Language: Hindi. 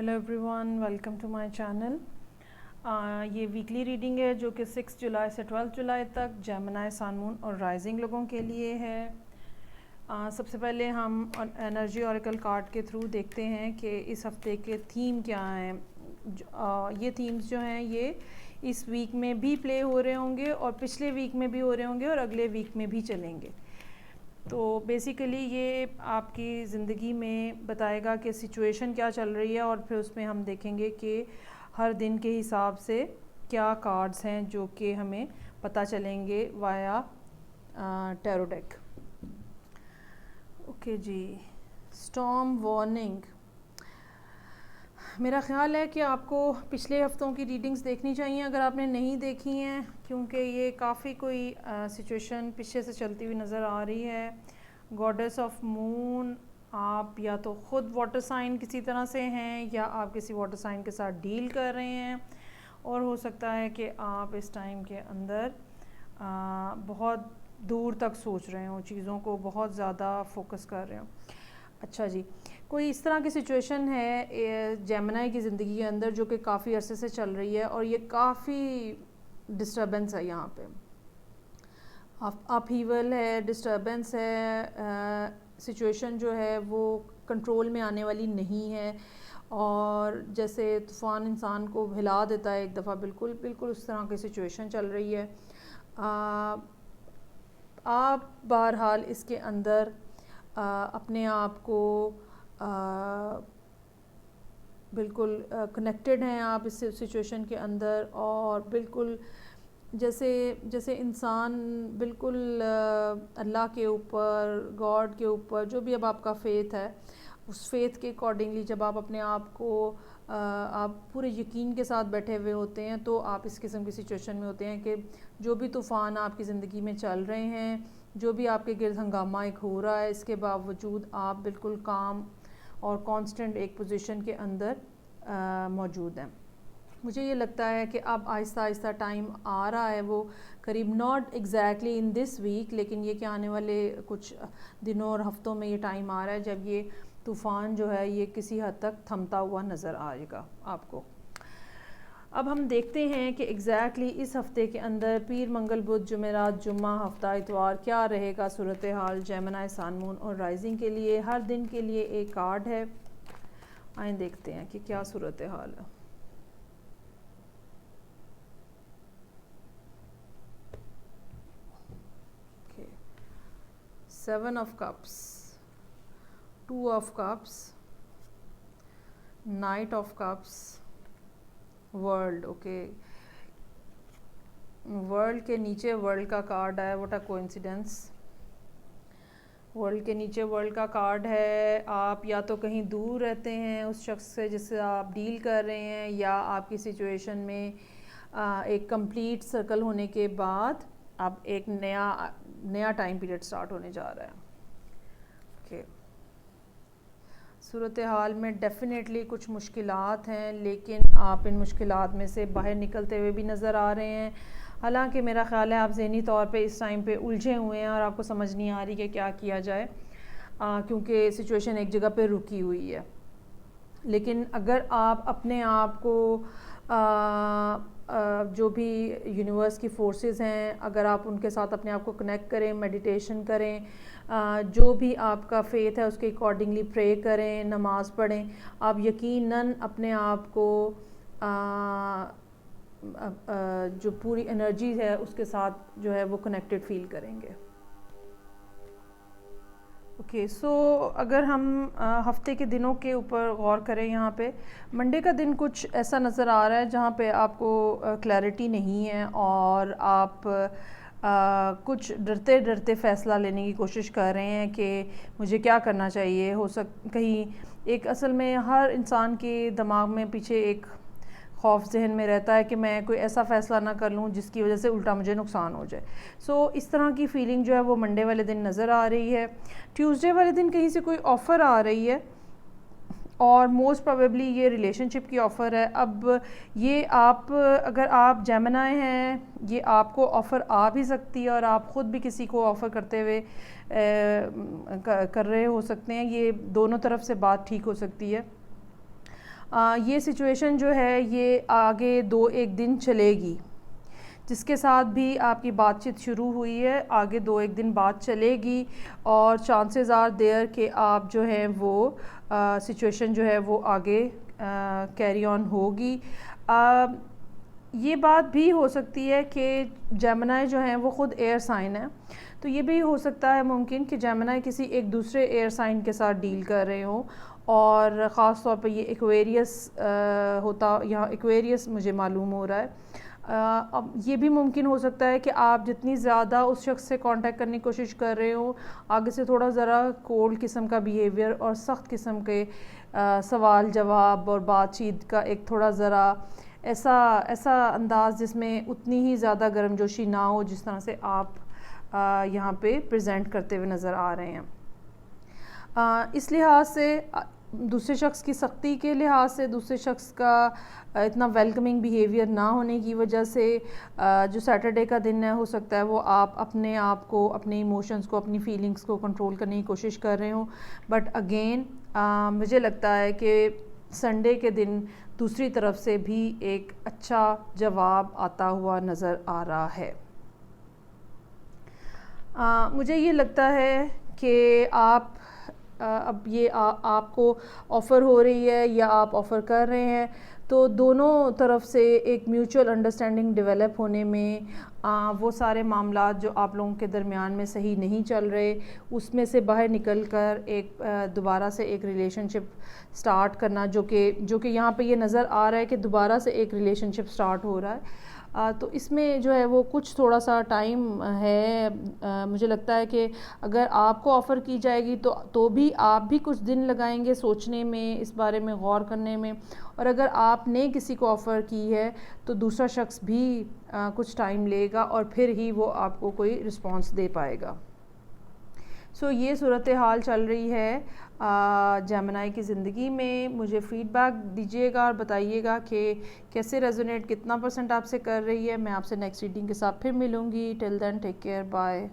Hello everyone, welcome to my channel. ये वीकली रीडिंग है जो कि 6 जुलाई से 12 जुलाई तक जेमिनी, सन, मून और राइजिंग लोगों के लिए है। सबसे पहले हम एनर्जी ऑरेकल कार्ड के थ्रू देखते हैं कि इस हफ्ते के थीम क्या हैं। ये थीम्स जो हैं ये इस वीक में भी प्ले हो रहे होंगे और पिछले वीक में भी हो रहे होंगे और अगले वीक में भी चलेंगे। तो बेसिकली ये आपकी ज़िंदगी में बताएगा कि सिचुएशन क्या चल रही है और फिर उसमें हम देखेंगे कि हर दिन के हिसाब से क्या कार्ड्स हैं जो कि हमें पता चलेंगे वाया टैरो डेक। ओके जी, स्टॉर्म वार्निंग। मेरा ख़्याल है कि आपको पिछले हफ्तों की रीडिंग्स देखनी चाहिए अगर आपने नहीं देखी हैं, क्योंकि ये काफ़ी कोई सिचुएशन पीछे से चलती हुई नज़र आ रही है। गॉडेस ऑफ मून, आप या तो ख़ुद वाटर साइन किसी तरह से हैं या आप किसी वाटर साइन के साथ डील कर रहे हैं, और हो सकता है कि आप इस टाइम के अंदर बहुत दूर तक सोच रहे हो, चीज़ों को बहुत ज़्यादा फोकस कर रहे हो। अच्छा जी, कोई इस तरह की सिचुएशन है जेमिनी की ज़िंदगी के अंदर जो कि काफ़ी अरसे से चल रही है और ये काफ़ी डिस्टर्बेंस है। यहाँ पे अपहीवल है, डिस्टर्बेंस है, सिचुएशन जो है वो कंट्रोल में आने वाली नहीं है, और जैसे तूफ़ान इंसान को हिला देता है एक दफ़ा, बिल्कुल बिल्कुल उस तरह की सिचुएशन चल रही है। आप बहरहाल इसके अंदर अपने आप को बिल्कुल कनेक्टेड हैं आप इस सिचुएशन के अंदर, और बिल्कुल जैसे इंसान बिल्कुल अल्लाह के ऊपर, गॉड के ऊपर, जो भी अब आपका फ़ेथ है, उस फेथ के अकॉर्डिंगली जब आप अपने आप को आप पूरे यकीन के साथ बैठे हुए होते हैं तो आप इस किस्म की सिचुएशन में होते हैं कि जो भी तूफ़ान आपकी ज़िंदगी में चल रहे हैं, जो भी आपके गिर्द हंगामा एक हो रहा है, इसके बावजूद आप बिल्कुल काम और कांस्टेंट एक पोजीशन के अंदर मौजूद हैं। मुझे ये लगता है कि अब आहिस्ता आहिस्ता टाइम आ रहा है, वो करीब not exactly in this week, लेकिन ये कि आने वाले कुछ दिनों और हफ्तों में ये टाइम आ रहा है जब ये तूफ़ान जो है ये किसी हद तक थमता हुआ नज़र आएगा आपको। अब हम देखते हैं कि एग्जैक्टली इस हफ़्ते के अंदर पीर, मंगल, बुध, जुमेरात, जुम्मा, हफ्ता, इतवार क्या रहेगा सूरत हाल जेमिनी, सन, मून और राइजिंग के लिए। हर दिन के लिए एक कार्ड है, आइए देखते हैं कि क्या सूरत हाल है। Seven of cups, two of cups, night of cups, world. Okay, world के नीचे वर्ल्ड का कार्ड है, व्हाट अ कोइंसिडेंस। वर्ल्ड के नीचे वर्ल्ड का कार्ड है। आप या तो कहीं दूर रहते हैं उस शख्स से जिससे आप डील कर रहे हैं, या आपकी सिचुएशन में एक कंप्लीट सर्कल होने के बाद अब एक नया टाइम पीरियड स्टार्ट होने जा रहा है। ओके, सूरत हाल में डेफ़िनेटली कुछ मुश्किलात हैं, लेकिन आप इन मुश्किलात में से बाहर निकलते हुए भी नज़र आ रहे हैं। हालांकि मेरा ख़्याल है आप ज़हनी तौर पे इस टाइम पे उलझे हुए हैं और आपको समझ नहीं आ रही कि क्या किया जाए, क्योंकि सिचुएशन एक जगह पे रुकी हुई है। लेकिन अगर आप अपने आप को जो भी यूनिवर्स की फोर्सेस हैं, अगर आप उनके साथ अपने आप को कनेक्ट करें, मेडिटेशन करें, जो भी आपका फ़ेथ है उसके अकॉर्डिंगली प्रे करें, नमाज़ पढ़ें, आप यकीनन अपने आप को जो पूरी एनर्जी है उसके साथ जो है वो कनेक्टेड फील करेंगे। ओके, सो अगर हम हफ्ते के दिनों के ऊपर गौर करें, यहाँ पे मंडे का दिन कुछ ऐसा नज़र आ रहा है जहाँ पे आपको क्लैरिटी नहीं है और आप कुछ डरते डरते फ़ैसला लेने की कोशिश कर रहे हैं कि मुझे क्या करना चाहिए। कहीं एक असल में हर इंसान के दिमाग में पीछे एक खौफ जहन में रहता है कि मैं कोई ऐसा फ़ैसला ना कर लूँ जिसकी वजह से उल्टा मुझे नुकसान हो जाए। सो इस तरह की फ़ीलिंग जो है वो मंडे वाले दिन नज़र आ रही है। ट्यूसडे वाले दिन कहीं से कोई ऑफ़र आ रही है और मोस्ट प्रोबेबली ये रिलेशनशिप की ऑफ़र है। अब ये आप अगर आप जेमिनी हैं, ये आपको ऑफ़र आ भी सकती है और आप ख़ुद भी किसी को ऑफ़र करते हुए कर रहे हो सकते हैं। ये दोनों तरफ से बात ठीक हो सकती है। ये सिचुएशन जो है ये आगे 2-1 दिन चलेगी। जिसके साथ भी आपकी बातचीत शुरू हुई है आगे 2-1 दिन बाद चलेगी और चांसेस आर देयर कि आप जो है वो सिचुएशन जो है वो आगे कैरी ऑन होगी। ये बात भी हो सकती है कि जेमिनी जो हैं वो ख़ुद एयर साइन है, तो ये भी हो सकता है मुमकिन कि जेमिनी किसी एक दूसरे एयर साइन के साथ डील कर रहे हों और ख़ास तौर पे ये एक्वेरियस होता, यहाँ एक्वेरियस मुझे मालूम हो रहा है। अब ये भी मुमकिन हो सकता है कि आप जितनी ज़्यादा उस शख्स से कांटेक्ट करने की कोशिश कर रहे हो आगे से थोड़ा ज़रा कोल्ड किस्म का बिहेवियर और सख्त किस्म के सवाल जवाब और बातचीत का एक थोड़ा ज़रा ऐसा अंदाज़ जिसमें उतनी ही ज़्यादा गर्मजोशी ना हो जिस तरह से आप यहाँ पे प्रेजेंट करते हुए नज़र आ रहे हैं। इस लिहाज से दूसरे शख्स की सख्ती के लिहाज से, दूसरे शख्स का इतना वेलकमिंग बिहेवियर ना होने की वजह से जो सैटरडे का दिन है हो सकता है वो आप अपने आप को, अपने इमोशंस को, अपनी फीलिंग्स को कंट्रोल करने की कोशिश कर रहे हो। बट अगेन मुझे लगता है कि संडे के दिन दूसरी तरफ से भी एक अच्छा जवाब आता हुआ नज़र आ रहा है। मुझे ये लगता है कि आप अब ये आपको ऑफ़र हो रही है या आप ऑफ़र कर रहे हैं, तो दोनों तरफ से एक म्यूचुअल अंडरस्टैंडिंग डेवलप होने में वो सारे मामलात जो आप लोगों के दरमियान में सही नहीं चल रहे उसमें से बाहर निकल कर एक दोबारा से एक रिलेशनशिप स्टार्ट करना, जो कि यहाँ पे ये नज़र आ रहा है कि दोबारा से एक रिलेशनशिप स्टार्ट हो रहा है। तो इसमें जो है वो कुछ थोड़ा सा टाइम है। मुझे लगता है कि अगर आपको ऑफ़र की जाएगी तो भी आप भी कुछ दिन लगाएंगे सोचने में, इस बारे में गौर करने में, और अगर आपने किसी को ऑफ़र की है तो दूसरा शख्स भी कुछ टाइम लेगा और फिर ही वो आपको कोई रिस्पॉन्स दे पाएगा। सो ये सूरत हाल चल रही है जेमिनी की ज़िंदगी में। मुझे फ़ीडबैक दीजिएगा और बताइएगा कि कैसे रेजोनेट, कितना % आपसे कर रही है। मैं आपसे नेक्स्ट रीडिंग के साथ फिर मिलूँगी। Till then take care, bye.